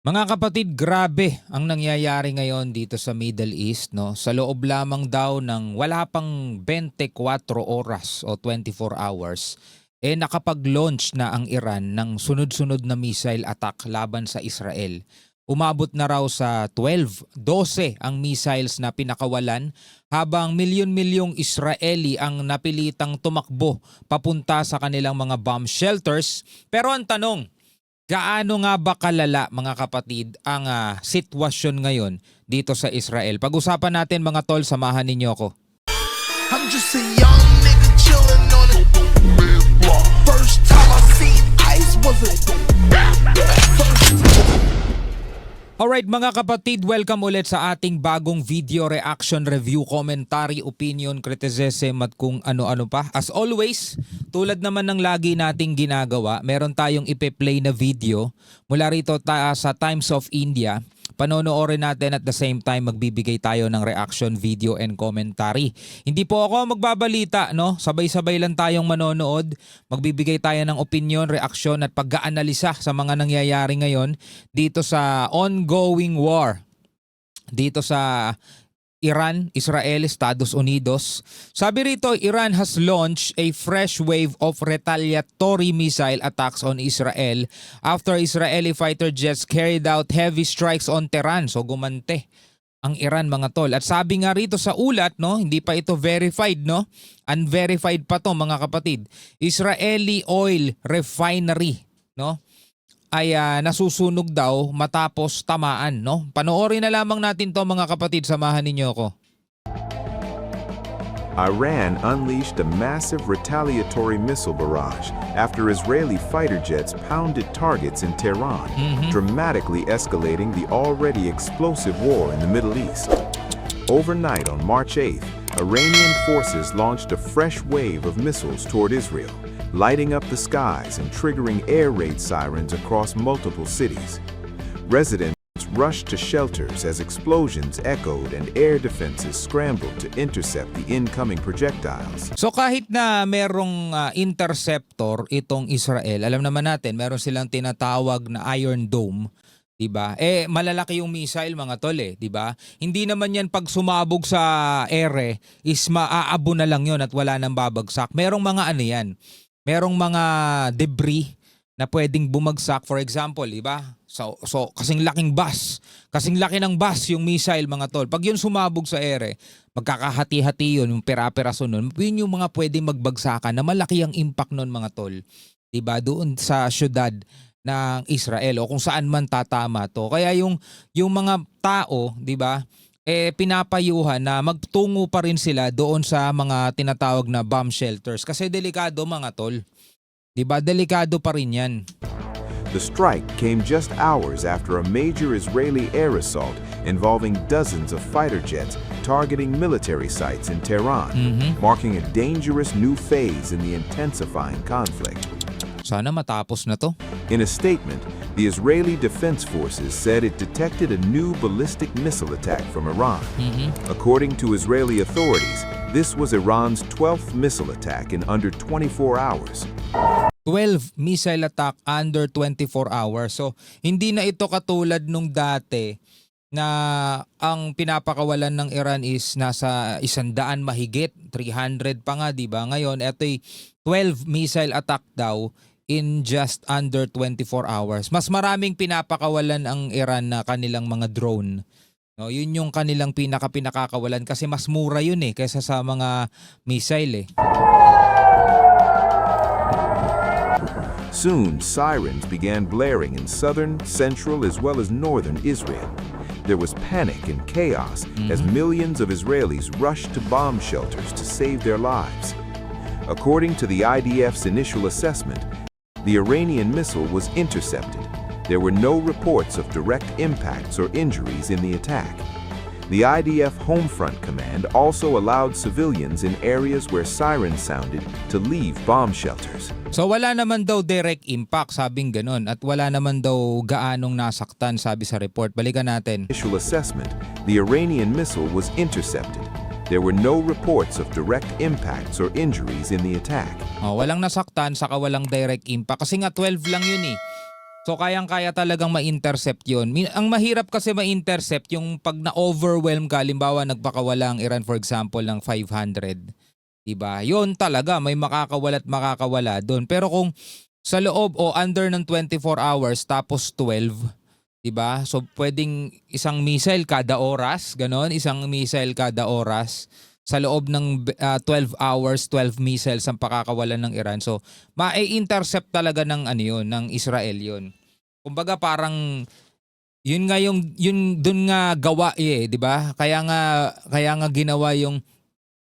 Mga kapatid, grabe ang nangyayari ngayon dito sa Middle East, no? Sa loob lamang daw ng wala pang 24 oras o 24 hours, nakapag-launch na ang Iran ng sunod-sunod na missile attack laban sa Israel. Umabot na raw sa 12 ang missiles na pinakawalan habang milyon-milyong Israeli ang napilitang tumakbo papunta sa kanilang mga bomb shelters. Pero ang tanong, gaano nga ba kalala mga kapatid ang sitwasyon ngayon dito sa Israel? Pag-usapan natin mga tol, samahan ninyo ako. I'm just a young nigga chillin' on it. First time I seen ice was a Alright mga kapatid, welcome ulit sa ating bagong video reaction, review, commentary, opinion, criticism at kung ano-ano pa. As always, tulad naman ng lagi nating ginagawa, meron tayong ipe-play na video mula rito sa Times of India. Panonoorin natin at the same time magbibigay tayo ng reaction, video and commentary. Hindi po ako magbabalita, no? Sabay-sabay lang tayong manonood. Magbibigay tayo ng opinion, reaction at pag-aanalisa sa mga nangyayari ngayon dito sa ongoing war dito sa Iran, Israel, Estados Unidos. Sabi rito, Iran has launched a fresh wave of retaliatory missile attacks on Israel after Israeli fighter jets carried out heavy strikes on Tehran. So gumante ang Iran mga tol. At sabi nga rito sa ulat, no, hindi pa ito verified, no? Unverified pa to mga kapatid. Israeli oil refinery, no, ay nasusunog daw matapos tamaan, no? Panoorin na lamang natin to mga kapatid, samahan ninyo ako. Iran unleashed a massive retaliatory missile barrage after Israeli fighter jets pounded targets in Tehran, dramatically escalating the already explosive war in the Middle East. Overnight on March 8th, Iranian forces launched a fresh wave of missiles toward Israel, lighting up the skies and triggering air raid sirens across multiple cities. Residents rushed to shelters as explosions echoed and air defenses scrambled to intercept the incoming projectiles. So kahit na merong interceptor itong Israel, alam naman natin meron silang tinatawag na Iron Dome, 'di ba? Malalaki yung missile mga tol, 'di ba? Hindi naman 'yan pag sumabog sa ere is maaabo na lang 'yon at wala nang babagsak. Merong mga ano 'yan. Merong mga debris na pwedeng bumagsak, for example, 'di ba? So kasing laking bus, kasing laki ng bus yung missile mga tol. Pag yun sumabog sa ere, magkakahati-hati yun, yung pera-peraso nun. Yun yung mga pwedeng magbagsakan na malaki ang impact nun mga tol. 'Di ba? Doon sa syudad ng Israel o kung saan man tatama to. Kaya yung mga tao, 'di ba? Pinapayuhan na magtungo pa rin sila doon sa mga tinatawag na bomb shelters kasi delikado mga tol. 'Di ba? Delikado pa rin 'yan. The strike came just hours after a major Israeli air assault involving dozens of fighter jets targeting military sites in Tehran, marking a dangerous new phase in the intensifying conflict. Sana matapos na to. In a statement, the Israeli Defense Forces said it detected a new ballistic missile attack from Iran. According to Israeli authorities, this was Iran's 12th missile attack in under 24 hours. 12 missile attack under 24 hours. So, hindi na ito katulad nung dati na ang pinapakawalan ng Iran is nasa 100 mahigit, 300 pa nga, 'di ba? Ngayon, ito'y 12 missile attack daw in just under 24 hours. Mas maraming pinapakawalan ang Iran na kanilang mga drone. No, yun yung kanilang pinakakawalan kasi mas mura yun kaysa sa mga missile Soon, sirens began blaring in southern, central, as well as northern Israel. There was panic and chaos as millions of Israelis rushed to bomb shelters to save their lives. According to the IDF's initial assessment, the Iranian missile was intercepted. There were no reports of direct impacts or injuries in the attack. The IDF Homefront Command also allowed civilians in areas where sirens sounded to leave bomb shelters. So wala naman daw direct impact, sabing ganun, at wala naman daw gaanong nasaktan, sabi sa report. Balikan natin. Initial assessment, the Iranian missile was intercepted. There were no reports of direct impacts or injuries in the attack. Walang nasaktan, saka walang direct impact. Kasi nga 12 lang yun So kayang-kaya talagang ma-intercept yun. Ang mahirap kasi ma-intercept yung pag na-overwhelm ka, halimbawa nagpakawala ang Iran for example ng 500. Diba? Yun talaga, may makakawala at makakawala doon. Pero kung sa loob o under ng 24 hours tapos 12, diba? So pwedeng isang missile kada oras, ganon, isang missile kada oras. Sa loob ng 12 hours, 12 missiles ang pakakawalan ng Iran. So, ma-intercept talaga ng ano yun, ng Israel yun. Kumbaga parang yun nga yun doon nga gawa 'di ba? Kaya nga ginawa yung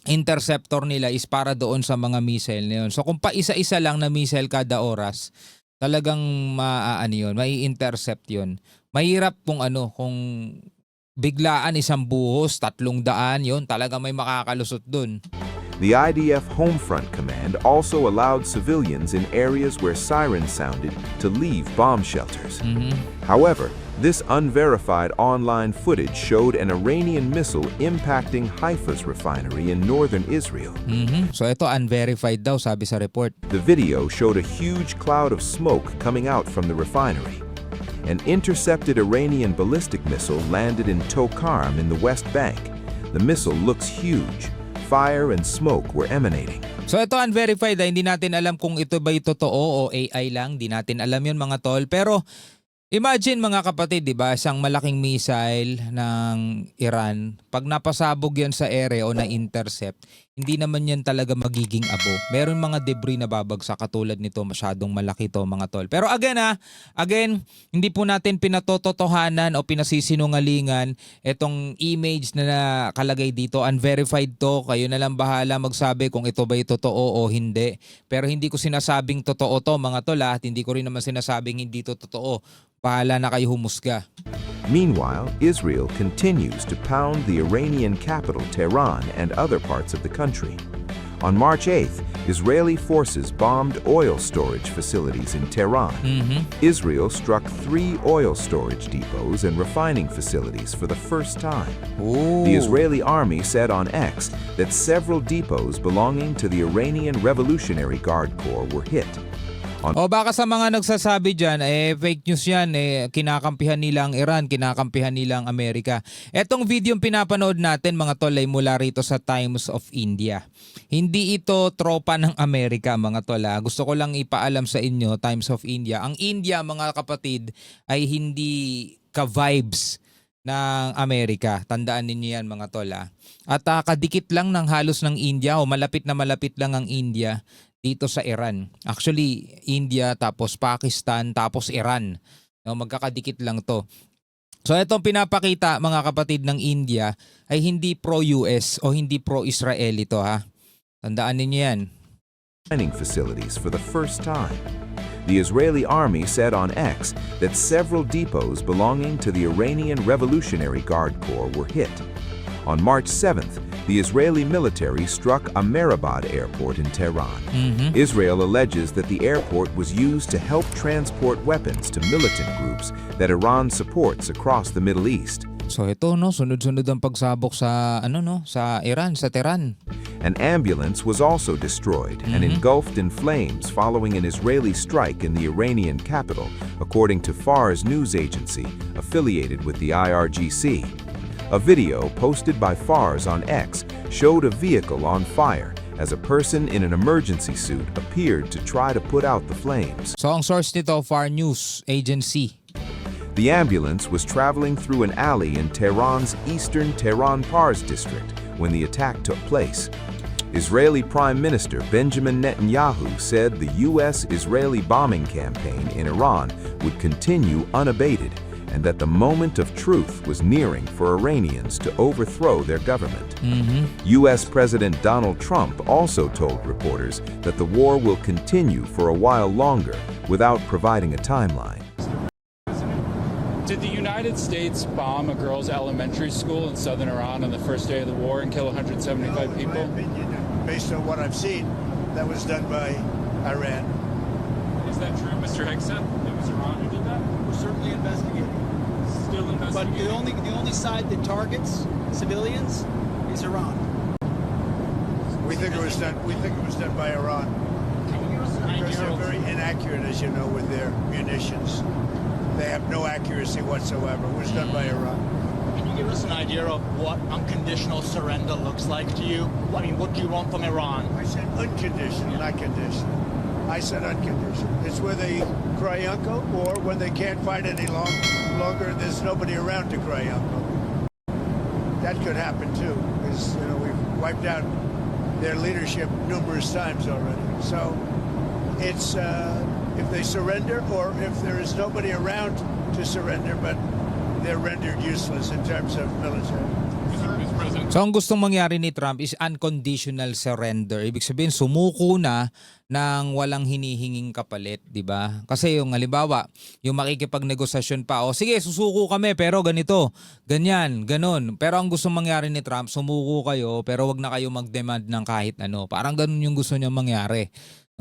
interceptor nila is para doon sa mga missile na yun. So kung pa isa-isa lang na missile kada oras, talagang mai-intercept yun. Mahirap kung biglaan isang buhos, 300, yun, talaga may makakalusot dun. The IDF Homefront Command also allowed civilians in areas where sirens sounded to leave bomb shelters. However, this unverified online footage showed an Iranian missile impacting Haifa's refinery in northern Israel. So ito unverified daw, sabi sa report. The video showed a huge cloud of smoke coming out from the refinery. An intercepted Iranian ballistic missile landed in Tokarm in the West Bank. The missile looks huge. Fire and smoke were emanating. So ito unverified, hindi natin alam kung ito ba'y totoo o AI lang, di natin alam yun mga tol. Pero imagine mga kapatid, di ba, isang malaking missile ng Iran, pag napasabog yan sa ere o na-intercept, hindi naman yan talaga magiging abo. Meron mga debris na babagsak katulad nito, masyadong malaki to mga tol. Pero again, hindi po natin pinatototohanan o pinasisinungalingan itong image na nakalagay dito. Unverified to, kayo na lang bahala magsabi kung ito ba'y totoo o hindi. Pero hindi ko sinasabing totoo to mga tol at hindi ko rin naman sinasabing hindi to totoo. Bahala na kayo humusga. Meanwhile, Israel continues to pound the Iranian capital, Tehran, and other parts of the country. On March 8th, Israeli forces bombed oil storage facilities in Tehran. Israel struck 3 oil storage depots and refining facilities for the first time. The Israeli army said on X that several depots belonging to the Iranian Revolutionary Guard Corps were hit. O baka sa mga nagsasabi dyan, fake news yan, kinakampihan nila ang Iran, kinakampihan nila ang Amerika. Etong video yung pinapanood natin mga tol ay mula rito sa Times of India. Hindi ito tropa ng Amerika mga tol. Gusto ko lang ipaalam sa inyo, Times of India. Ang India mga kapatid ay hindi ka-vibes ng Amerika. Tandaan ninyo yan mga tol. At kadikit lang ng halos ng India o malapit na malapit lang ang India dito sa Iran. Actually, India, tapos Pakistan, tapos Iran. No, magkakadikit lang to. So itong pinapakita mga kapatid ng India ay hindi pro-US o hindi pro-Israel ito ha. Tandaan ninyo yan. Mining facilities for the first time. The Israeli army said on X that several depots belonging to the Iranian Revolutionary Guard Corps were hit. On March 7th, the Israeli military struck Ahmedabad airport in Tehran. Israel alleges that the airport was used to help transport weapons to militant groups that Iran supports across the Middle East. So ito no, sunod-sunod ang pagsabog sa sa Iran, sa Tehran. An ambulance was also destroyed and engulfed in flames following an Israeli strike in the Iranian capital, according to Fars news agency affiliated with the IRGC. A video posted by Fars on X showed a vehicle on fire as a person in an emergency suit appeared to try to put out the flames. So ang source nito, Far News Agency. The ambulance was traveling through an alley in Tehran's eastern Tehran Pars district when the attack took place. Israeli Prime Minister Benjamin Netanyahu said the U.S.-Israeli bombing campaign in Iran would continue unabated and that the moment of truth was nearing for Iranians to overthrow their government. U.S. President Donald Trump also told reporters that the war will continue for a while longer without providing a timeline. Did the United States bomb a girls' elementary school in southern Iran on the first day of the war and kill 175 people? In my opinion, based on what I've seen, that was done by Iran. Is that true, Mr. Hegseth? It was Iran who did that? We're certainly investigating. Still But investigating? the only side that targets civilians is Iran. We think it was done. We think it was done by Iran Can you give us an because idea they're of very inaccurate, as you know, with their munitions. they have no accuracy whatsoever. It was done by Iran. Can you give us an idea of what unconditional surrender looks like to you? I mean, what do you want from Iran? I said unconditional, not conditional. I said unconditional. It's where they cry uncle, or when they can't fight any longer, there's nobody around to cry uncle. That could happen too, because we've wiped out their leadership numerous times already. So it's if they surrender, or if there is nobody around to surrender, but they're rendered useless in terms of military. So ang gustong mangyari ni Trump is unconditional surrender. Ibig sabihin sumuko na ng walang hinihinging kapalit, 'di ba? Kasi yung halimbawa, yung makikipagnegosasyon pa, o sige, susuko kami pero ganito, ganyan, ganon. Pero ang gustong mangyari ni Trump, sumuko kayo pero wag na kayo mag-demand ng kahit ano. Parang ganun yung gusto niya mangyari.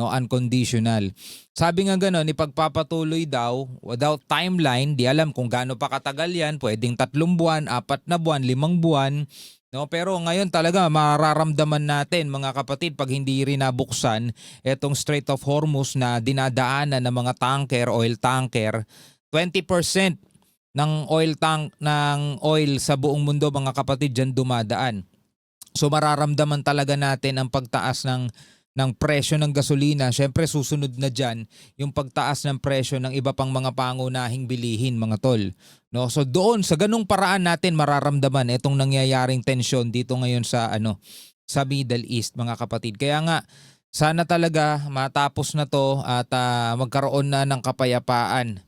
No, unconditional. Sabi nga gano'n, ipagpapatuloy daw without timeline, di alam kung gaano pa katagal yan, pwedeng 3 buwan, 4 na buwan, 5 buwan. No, pero ngayon talaga mararamdaman natin mga kapatid pag hindi rin nabuksan itong Strait of Hormuz na dinadaanan ng mga tanker, oil tanker, 20% ng oil sa buong mundo mga kapatid diyan dumadaan. So mararamdaman talaga natin ang pagtaas ng presyo ng gasolina. Syempre susunod na dyan yung pagtaas ng presyo ng iba pang mga pangunahing bilihin mga tol. No? So doon sa ganung paraan natin mararamdaman itong nangyayaring tensyon dito ngayon sa Middle East mga kapatid. Kaya nga sana talaga matapos na to at magkaroon na ng kapayapaan.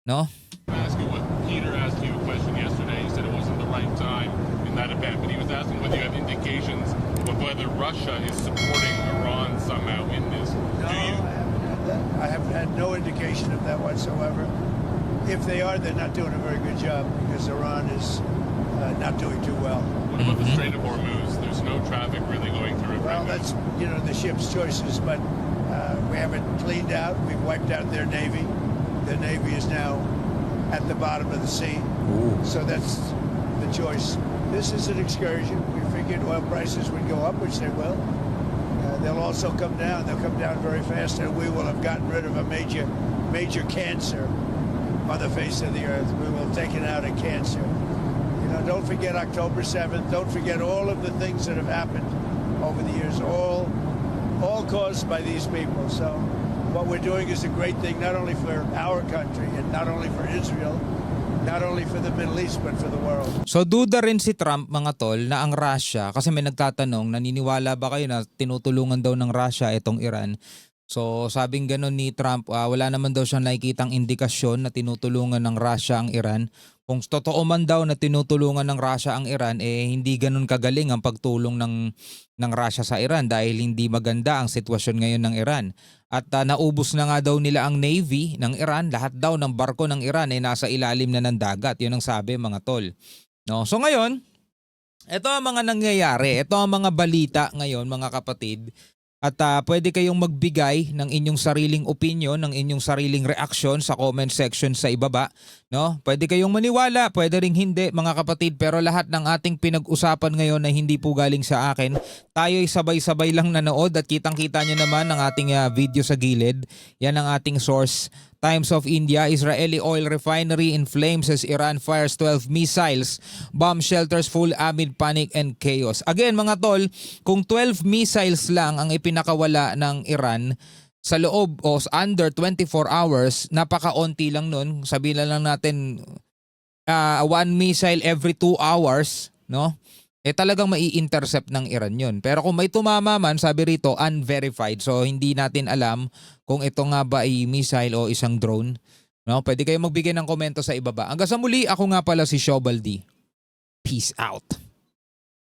No? Ask you what Peter asked you a question yesterday. He said it wasn't the right time in that event, but he was asking whether you have indications of whether Russia is supporting Iran somehow in this. No, Do you? I have had no indication of that whatsoever. If they are, they're not doing a very good job, because Iran is not doing too well. What about the Strait of Hormuz? There's no traffic really going through it Well, right now. that's the ship's choices, but we have it cleaned out. We've wiped out their navy. The navy is now at the bottom of the sea. So that's the choice. This is an excursion. We figured oil prices would go up, which they will. They'll also come down. They'll come down very fast, and we will have gotten rid of a major cancer on the face of the earth. We will have taken out a cancer. Don't forget October 7th. Don't forget all of the things that have happened over the years, all caused by these people. So what we're doing is a great thing, not only for our country and not only for Israel, not only for the Middle East, but for the world. So duda rin si Trump mga tol na ang Russia, kasi may nagtatanong, naniniwala ba kayo na tinutulungan daw ng Russia itong Iran? So sabing gano'n ni Trump, wala naman daw siyang nakikitang indikasyon na tinutulungan ng Russia ang Iran. Kung totoo man daw na tinutulungan ng Russia ang Iran, hindi gano'n kagaling ang pagtulong ng Russia sa Iran dahil hindi maganda ang sitwasyon ngayon ng Iran. At naubos na nga daw nila ang Navy ng Iran, lahat daw ng barko ng Iran ay nasa ilalim na ng dagat. Yun ang sabi mga tol. No? So ngayon, ito ang mga nangyayari, ito ang mga balita ngayon mga kapatid. At pwede kayong magbigay ng inyong sariling opinion, ng inyong sariling reaksyon sa comment section sa ibaba. No? Pwede kayong maniwala, pwede ring hindi mga kapatid. Pero lahat ng ating pinag-usapan ngayon ay hindi po galing sa akin. Tayo'y sabay-sabay lang nanood at kitang-kita nyo naman ang ating video sa gilid. Yan ang ating source. Times of India, Israeli oil refinery in flames as Iran fires 12 missiles. Bomb shelters full amid panic and chaos. Again mga tol, kung 12 missiles lang ang ipinakawala ng Iran sa loob o under 24 hours, napakaunti lang nun. Sabihin lang natin 1 missile every 2 hours, no? Talagang mai-intercept ng Iran yun. Pero kung may tumama man, sabi rito, unverified. So hindi natin alam kung ito nga ba ay missile o isang drone. No? Pwede kayo magbigay ng komento sa ibaba. Hanggang sa muli, ako nga pala si Shobaldi. Peace out.